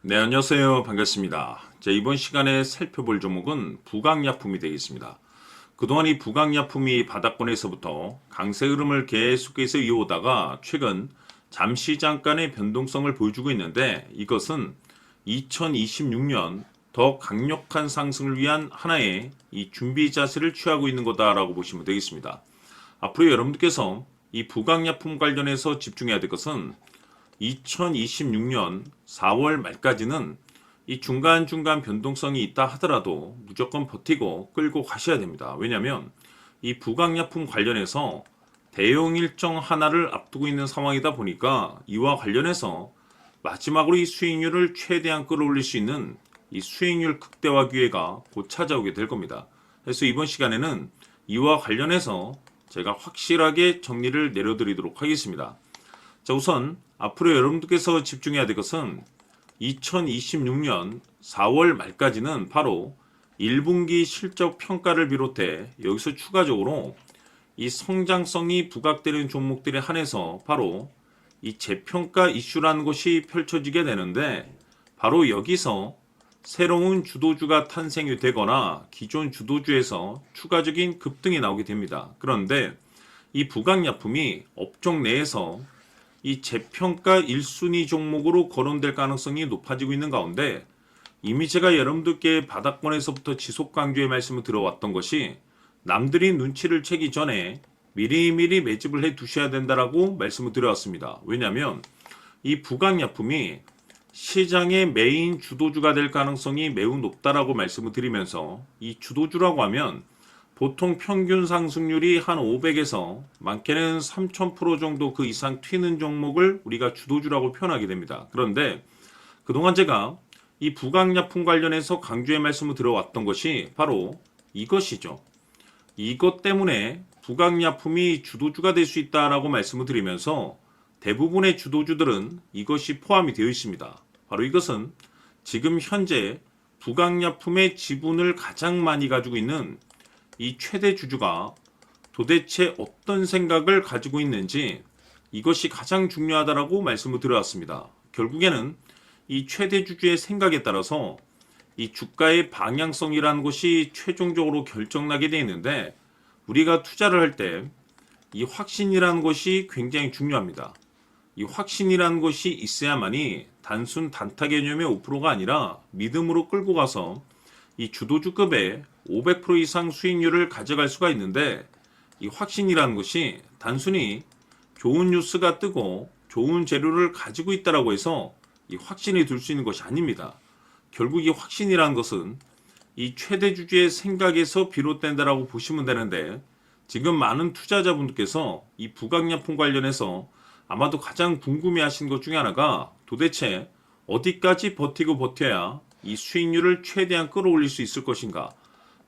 네, 안녕하세요. 반갑습니다. 자, 이번 시간에 살펴볼 종목은 부강약품이 되겠습니다. 그동안 이 부강약품이 바닥권에서부터 강세 흐름을 계속해서 이어오다가 최근 잠시 잠깐의 변동성을 보여주고 있는데 이것은 2026년 더 강력한 상승을 위한 하나의 이 준비 자세를 취하고 있는 거다라고 보시면 되겠습니다. 앞으로 여러분들께서 이 부강약품 관련해서 집중해야 될 것은 2026년 4월 말까지는 이 중간중간 변동성이 있다 하더라도 무조건 버티고 끌고 가셔야 됩니다. 왜냐하면 이 부강약품 관련해서 대형 일정 하나를 앞두고 있는 상황이다 보니까 이와 관련해서 마지막으로 이 수익률을 최대한 끌어올릴 수 있는 이 수익률 극대화 기회가 곧 찾아오게 될 겁니다. 그래서 이번 시간에는 이와 관련해서 제가 확실하게 정리를 내려드리도록 하겠습니다. 자, 우선 앞으로 여러분들께서 집중해야 될 것은 2026년 4월 말까지는 바로 1분기 실적 평가를 비롯해 여기서 추가적으로 이 성장성이 부각되는 종목들에 한해서 바로 이 재평가 이슈라는 것이 펼쳐지게 되는데 바로 여기서 새로운 주도주가 탄생이 되거나 기존 주도주에서 추가적인 급등이 나오게 됩니다. 그런데 이 부강약품이 업종 내에서 이 재평가 1순위 종목으로 거론될 가능성이 높아지고 있는 가운데 이미 제가 여러분들께 바닥권에서부터 지속 강조의 말씀을 들어왔던 것이 남들이 눈치를 채기 전에 미리미리 매집을 해 두셔야 된다라고 말씀을 드려왔습니다. 왜냐하면 이 부강약품이 시장의 메인 주도주가 될 가능성이 매우 높다라고 말씀을 드리면서 이 주도주라고 하면 보통 평균 상승률이 한 500에서 많게는 3000% 정도 그 이상 튀는 종목을 우리가 주도주라고 표현하게 됩니다. 그런데 그동안 제가 이 부강약품 관련해서 강조의 말씀을 들어왔던 것이 바로 이것이죠. 이것 때문에 부강약품이 주도주가 될 수 있다라고 말씀을 드리면서 대부분의 주도주들은 이것이 포함이 되어 있습니다. 바로 이것은 지금 현재 부강약품의 지분을 가장 많이 가지고 있는 이 최대 주주가 도대체 어떤 생각을 가지고 있는지 이것이 가장 중요하다라고 말씀을 드려왔습니다. 결국에는 이 최대 주주의 생각에 따라서 이 주가의 방향성이라는 것이 최종적으로 결정나게 되어 있는데 우리가 투자를 할 때 이 확신이라는 것이 굉장히 중요합니다. 이 확신이라는 것이 있어야만이 단순 단타 개념의 5%가 아니라 믿음으로 끌고 가서 이 주도주급의 500% 이상 수익률을 가져갈 수가 있는데 이 확신이라는 것이 단순히 좋은 뉴스가 뜨고 좋은 재료를 가지고 있다라고 해서 이 확신이 들 수 있는 것이 아닙니다. 결국 이 확신이라는 것은 이 최대 주주의 생각에서 비롯된다라고 보시면 되는데 지금 많은 투자자분들께서 이 부강약품 관련해서 아마도 가장 궁금해하신 것 중에 하나가 도대체 어디까지 버티고 버텨야 이 수익률을 최대한 끌어올릴 수 있을 것인가?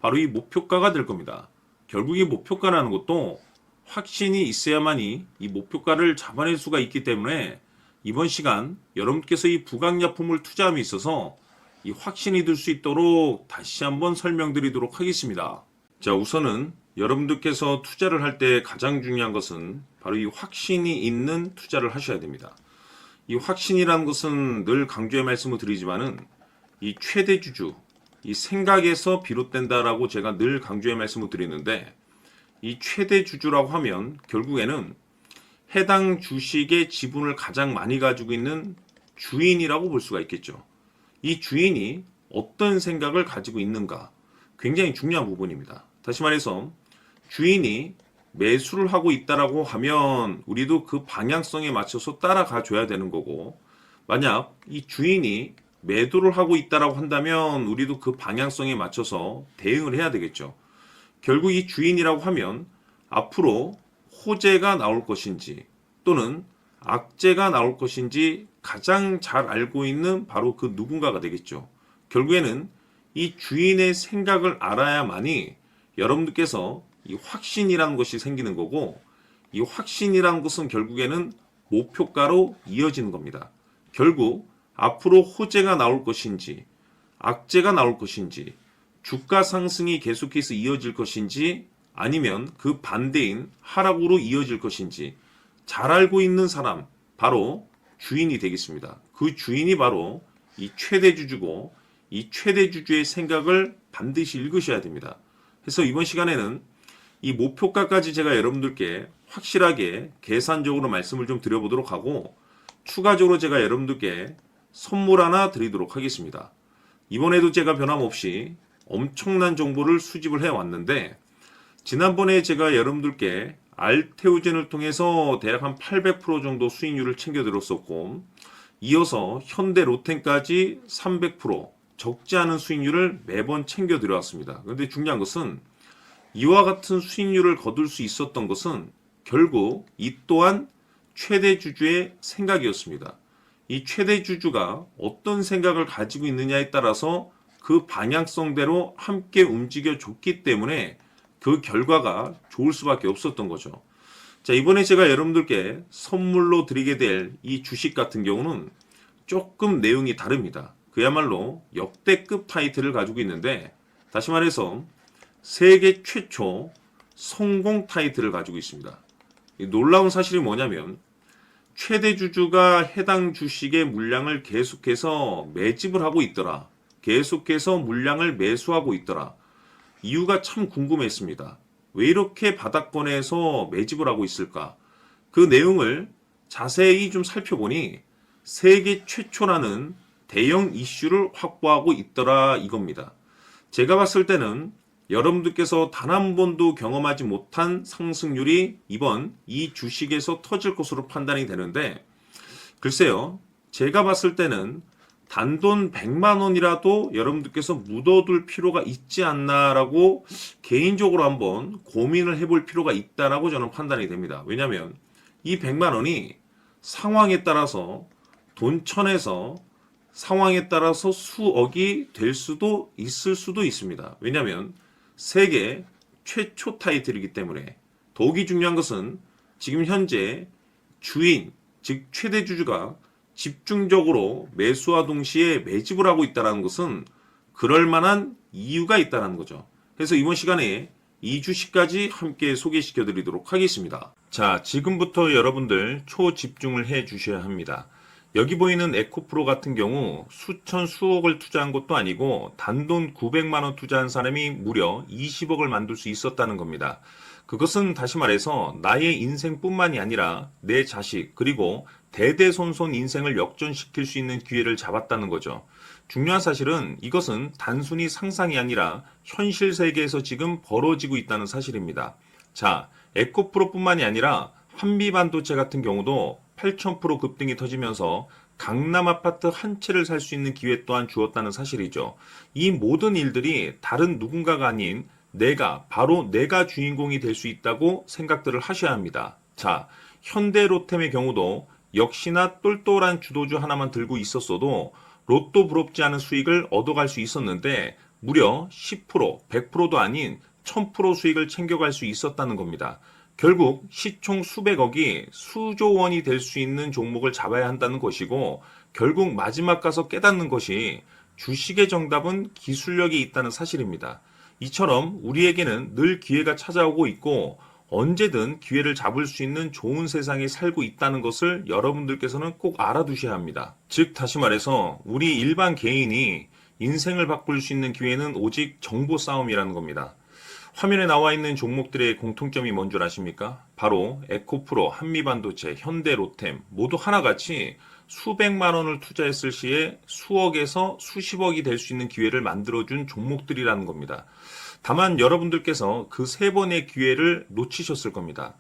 바로 이 목표가가 될 겁니다. 결국 이 목표가라는 것도 확신이 있어야만이 이 목표가를 잡아낼 수가 있기 때문에 이번 시간 여러분께서 이 부강약품을 투자함에 있어서 이 확신이 들 수 있도록 다시 한번 설명드리도록 하겠습니다. 자, 우선은 여러분들께서 투자를 할 때 가장 중요한 것은 바로 이 확신이 있는 투자를 하셔야 됩니다. 이 확신이라는 것은 늘 강조의 말씀을 드리지만은 이 최대 주주, 이 생각에서 비롯된다라고 제가 늘 강조의 말씀을 드리는데 이 최대 주주라고 하면 결국에는 해당 주식의 지분을 가장 많이 가지고 있는 주인이라고 볼 수가 있겠죠. 이 주인이 어떤 생각을 가지고 있는가 굉장히 중요한 부분입니다. 다시 말해서 주인이 매수를 하고 있다라고 하면 우리도 그 방향성에 맞춰서 따라가 줘야 되는 거고 만약 이 주인이 매도를 하고 있다라고 한다면 우리도 그 방향성에 맞춰서 대응을 해야 되겠죠. 결국 이 주인이라고 하면 앞으로 호재가 나올 것인지 또는 악재가 나올 것인지 가장 잘 알고 있는 바로 그 누군가가 되겠죠. 결국에는 이 주인의 생각을 알아야만이 여러분들께서 이 확신이라는 것이 생기는 거고 이 확신이라는 것은 결국에는 목표가로 이어지는 겁니다. 결국 앞으로 호재가 나올 것인지 악재가 나올 것인지 주가 상승이 계속해서 이어질 것인지 아니면 그 반대인 하락으로 이어질 것인지 잘 알고 있는 사람 바로 주인이 되겠습니다. 그 주인이 바로 이 최대 주주고 이 최대 주주의 생각을 반드시 읽으셔야 됩니다. 그래서 이번 시간에는 이 목표가까지 제가 여러분들께 확실하게 계산적으로 말씀을 좀 드려보도록 하고 추가적으로 제가 여러분들께 선물 하나 드리도록 하겠습니다. 이번에도 제가 변함없이 엄청난 정보를 수집을 해왔는데 지난번에 제가 여러분들께 알테오젠을 통해서 대략 한 800% 정도 수익률을 챙겨드렸었고 이어서 현대 로템까지 300% 적지 않은 수익률을 매번 챙겨드려왔습니다. 그런데 중요한 것은 이와 같은 수익률을 거둘 수 있었던 것은 결국 이 또한 최대 주주의 생각이었습니다. 이 최대 주주가 어떤 생각을 가지고 있느냐에 따라서 그 방향성대로 함께 움직여 줬기 때문에 그 결과가 좋을 수밖에 없었던 거죠. 자, 이번에 제가 여러분들께 선물로 드리게 될 이 주식 같은 경우는 조금 내용이 다릅니다. 그야말로 역대급 타이틀을 가지고 있는데 다시 말해서 세계 최초 성공 타이틀을 가지고 있습니다. 놀라운 사실이 뭐냐면 최대 주주가 해당 주식의 물량을 계속해서 매집을 하고 있더라. 계속해서 물량을 매수하고 있더라. 이유가 참 궁금했습니다. 왜 이렇게 바닥권에서 매집을 하고 있을까? 그 내용을 자세히 좀 살펴보니 세계 최초라는 대형 이슈를 확보하고 있더라 이겁니다. 제가 봤을 때는 여러분들께서 단 한 번도 경험하지 못한 상승률이 이번 이 주식에서 터질 것으로 판단이 되는데 글쎄요. 제가 봤을 때는 단돈 100만 원이라도 여러분들께서 묻어둘 필요가 있지 않나라고 개인적으로 한번 고민을 해볼 필요가 있다라고 저는 판단이 됩니다. 왜냐하면 이 100만 원이 상황에 따라서 돈천에서 상황에 따라서 수억이 될 수도 있을 수도 있습니다. 왜냐하면 세계 최초 타이틀이기 때문에 더욱이 중요한 것은 지금 현재 주인, 즉 최대 주주가 집중적으로 매수와 동시에 매집을 하고 있다는 것은 그럴 만한 이유가 있다는 거죠. 그래서 이번 시간에 이 주식까지 함께 소개시켜 드리도록 하겠습니다. 자, 지금부터 여러분들 초집중을 해 주셔야 합니다. 여기 보이는 에코프로 같은 경우 수천 수억을 투자한 것도 아니고 단돈 900만 원 투자한 사람이 무려 20억을 만들 수 있었다는 겁니다. 그것은 다시 말해서 나의 인생뿐만이 아니라 내 자식 그리고 대대손손 인생을 역전시킬 수 있는 기회를 잡았다는 거죠. 중요한 사실은 이것은 단순히 상상이 아니라 현실 세계에서 지금 벌어지고 있다는 사실입니다. 자, 에코프로뿐만이 아니라 한미반도체 같은 경우도 8,000% 급등이 터지면서 강남 아파트 한 채를 살 수 있는 기회 또한 주었다는 사실이죠. 이 모든 일들이 다른 누군가가 아닌 바로 내가 주인공이 될 수 있다고 생각들을 하셔야 합니다. 자, 현대로템의 경우도 역시나 똘똘한 주도주 하나만 들고 있었어도 로또 부럽지 않은 수익을 얻어갈 수 있었는데 무려 10%, 100%도 아닌 1000% 수익을 챙겨갈 수 있었다는 겁니다. 결국 시총 수백억이 수조 원이 될 수 있는 종목을 잡아야 한다는 것이고 결국 마지막 가서 깨닫는 것이 주식의 정답은 기술력이 있다는 사실입니다. 이처럼 우리에게는 늘 기회가 찾아오고 있고 언제든 기회를 잡을 수 있는 좋은 세상에 살고 있다는 것을 여러분들께서는 꼭 알아두셔야 합니다. 즉 다시 말해서 우리 일반 개인이 인생을 바꿀 수 있는 기회는 오직 정보 싸움이라는 겁니다. 화면에 나와 있는 종목들의 공통점이 뭔 줄 아십니까? 바로 에코프로, 한미반도체, 현대로템 모두 하나같이 수백만 원을 투자했을 시에 수억에서 수십억이 될 수 있는 기회를 만들어준 종목들이라는 겁니다. 다만 여러분들께서 그 세 번의 기회를 놓치셨을 겁니다.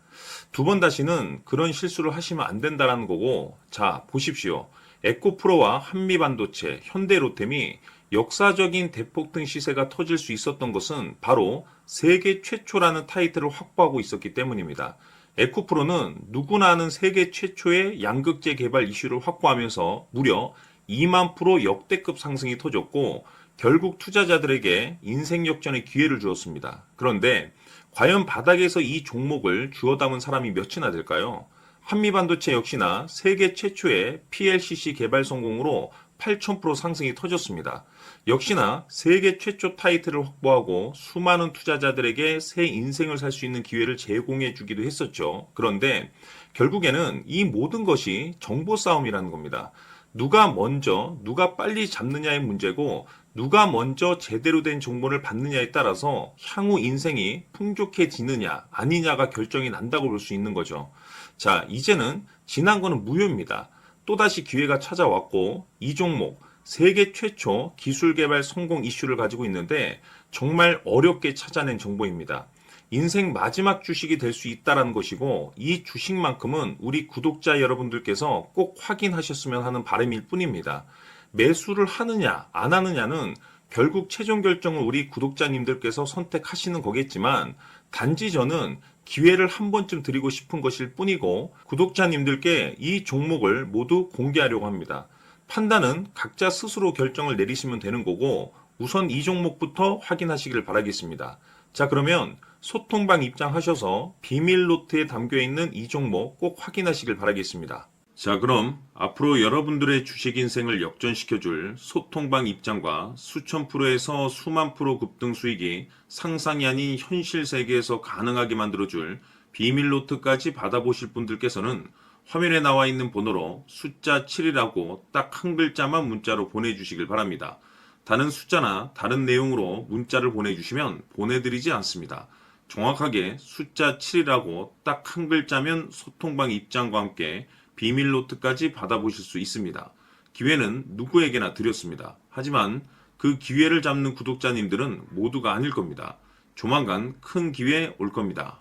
두 번 다시는 그런 실수를 하시면 안 된다는 거고 자 보십시오. 에코프로와 한미반도체, 현대로템이 역사적인 대폭등 시세가 터질 수 있었던 것은 바로 세계 최초라는 타이틀을 확보하고 있었기 때문입니다. 에코프로는 누구나 아는 세계 최초의 양극재 개발 이슈를 확보하면서 무려 2만 프로 역대급 상승이 터졌고 결국 투자자들에게 인생 역전의 기회를 주었습니다. 그런데 과연 바닥에서 이 종목을 주워 담은 사람이 몇이나 될까요? 한미반도체 역시나 세계 최초의 PLCC 개발 성공으로 8,000% 상승이 터졌습니다. 역시나 세계 최초 타이틀을 확보하고 수많은 투자자들에게 새 인생을 살 수 있는 기회를 제공해 주기도 했었죠. 그런데 결국에는 이 모든 것이 정보 싸움이라는 겁니다. 누가 먼저, 누가 빨리 잡느냐의 문제고 누가 먼저 제대로 된 정보를 받느냐에 따라서 향후 인생이 풍족해지느냐 아니냐가 결정이 난다고 볼 수 있는 거죠. 자, 이제는 지난 거는 무효입니다. 또다시 기회가 찾아왔고 이 종목 세계 최초 기술 개발 성공 이슈를 가지고 있는데 정말 어렵게 찾아낸 정보입니다. 인생 마지막 주식이 될 수 있다는 것이고 이 주식만큼은 우리 구독자 여러분들께서 꼭 확인하셨으면 하는 바람일 뿐입니다. 매수를 하느냐 안 하느냐는 결국 최종 결정을 우리 구독자님들께서 선택하시는 거겠지만 단지 저는 기회를 한 번쯤 드리고 싶은 것일 뿐이고 구독자님들께 이 종목을 모두 공개하려고 합니다. 판단은 각자 스스로 결정을 내리시면 되는 거고 우선 이 종목부터 확인하시길 바라겠습니다. 자, 그러면 소통방 입장하셔서 비밀 노트에 담겨 있는 이 종목 꼭 확인하시길 바라겠습니다. 자, 그럼 앞으로 여러분들의 주식 인생을 역전시켜줄 소통방 입장과 수천 프로에서 수만 프로 급등 수익이 상상이 아닌 현실 세계에서 가능하게 만들어줄 비밀 노트까지 받아보실 분들께서는 화면에 나와 있는 번호로 숫자 7이라고 딱 한 글자만 문자로 보내주시길 바랍니다. 다른 숫자나 다른 내용으로 문자를 보내주시면 보내드리지 않습니다. 정확하게 숫자 7이라고 딱 한 글자면 소통방 입장과 함께 비밀 노트까지 받아보실 수 있습니다. 기회는 누구에게나 드렸습니다. 하지만 그 기회를 잡는 구독자님들은 모두가 아닐 겁니다. 조만간 큰 기회 올 겁니다.